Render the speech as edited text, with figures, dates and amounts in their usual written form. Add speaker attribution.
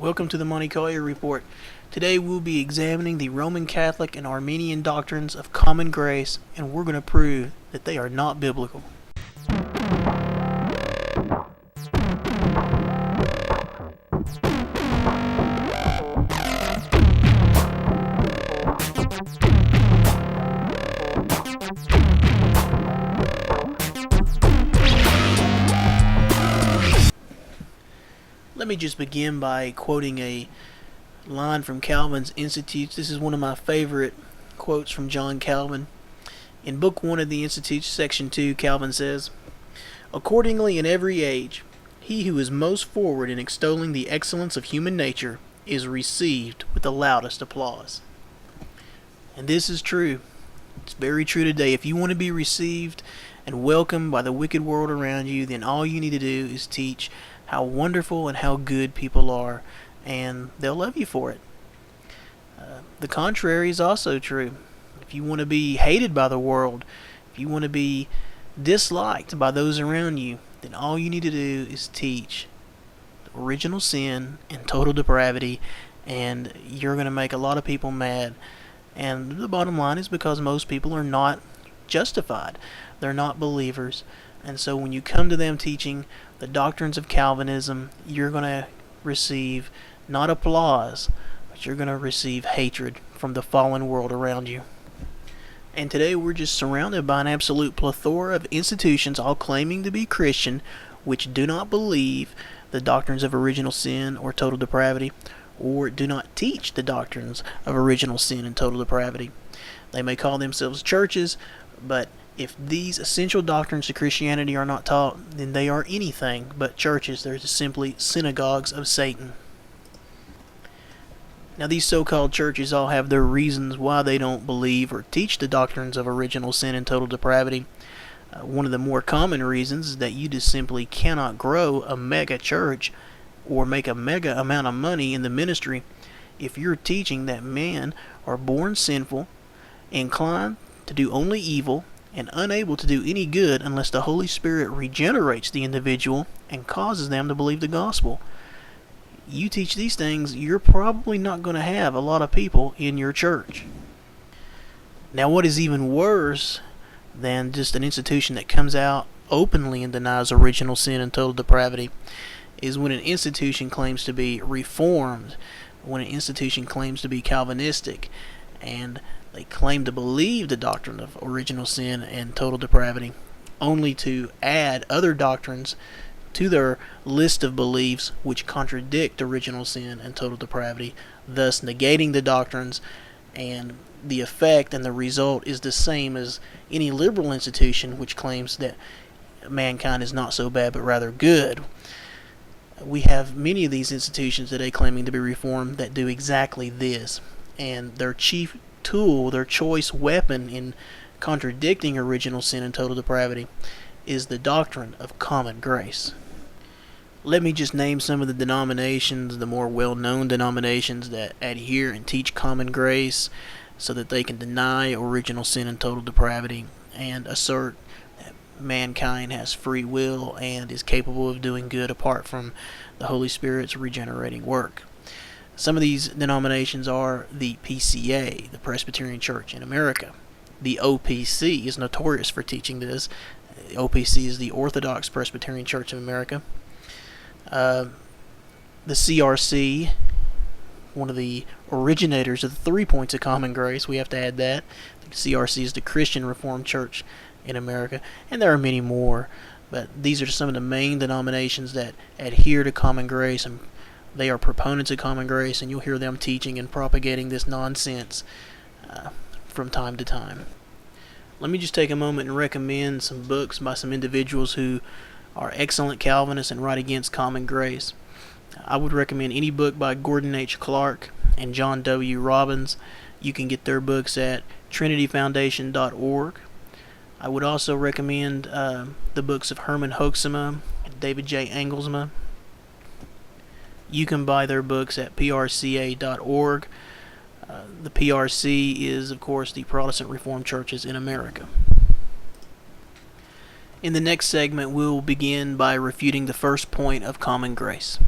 Speaker 1: Welcome to the Monty Collier Report. Today we'll be examining the Roman Catholic and Arminian doctrines of common grace, and we're going to prove that they are not biblical. Let me just begin by quoting a line from Calvin's Institutes. This is one of my favorite quotes from John Calvin. In Book 1 of the Institutes, Section 2, Calvin says, "Accordingly, in every age, he who is most forward in extolling the excellence of human nature is received with the loudest applause." And this is true. It's very true today. If you want to be received and welcomed by the wicked world around you, then all you need to do is teach how wonderful and how good people are, and they'll love you for it. The contrary is also true. If you want to be hated by the world, if you want to be disliked by those around you, then all you need to do is teach original sin and total depravity, and you're going to make a lot of people mad. And the bottom line is because most people are not justified. They're not believers. And so when you come to them teaching the doctrines of Calvinism, you're going to receive not applause, but you're going to receive hatred from the fallen world around you. And today we're just surrounded by an absolute plethora of institutions all claiming to be Christian, which do not believe the doctrines of original sin or total depravity, or do not teach the doctrines of original sin and total depravity. They may call themselves churches, but if these essential doctrines of Christianity are not taught, then they are anything but churches. They're just simply synagogues of Satan. Now, these so-called churches all have their reasons why they don't believe or teach the doctrines of original sin and total depravity. One of the more common reasons is that you just simply cannot grow a mega church or make a mega amount of money in the ministry if you're teaching that men are born sinful, inclined to do only evil, and unable to do any good unless the Holy Spirit regenerates the individual and causes them to believe the gospel. You teach these things, you're probably not going to have a lot of people in your church. Now, what is even worse than just an institution that comes out openly and denies original sin and total depravity is when an institution claims to be reformed, when an institution claims to be Calvinistic, and they claim to believe the doctrine of original sin and total depravity, only to add other doctrines to their list of beliefs which contradict original sin and total depravity, thus negating the doctrines, and the effect and the result is the same as any liberal institution which claims that mankind is not so bad but rather good. We have many of these institutions today claiming to be reformed that do exactly this, and their chief tool, their choice weapon in contradicting original sin and total depravity is the doctrine of common grace. Let me just name some of the denominations, the more well-known denominations that adhere and teach common grace so that they can deny original sin and total depravity and assert that mankind has free will and is capable of doing good apart from the Holy Spirit's regenerating work. Some of these denominations are the PCA, the Presbyterian Church in America. The OPC is notorious for teaching this. The OPC is the Orthodox Presbyterian Church of America. The CRC, one of the originators of the 3 points of common grace, we have to add that. The CRC is the Christian Reformed Church in America, and there are many more, but these are some of the main denominations that adhere to common grace, and they are proponents of common grace, and you'll hear them teaching and propagating this nonsense from time to time. Let me just take a moment and recommend some books by some individuals who are excellent Calvinists and write against common grace. I would recommend any book by Gordon H. Clark and John W. Robbins. You can get their books at trinityfoundation.org. I would also recommend the books of Herman Hoeksema and David J. Engelsma. You can buy their books at prca.org. The PRC is, of course, the Protestant Reformed Churches in America. In the next segment, we'll begin by refuting the first point of common grace.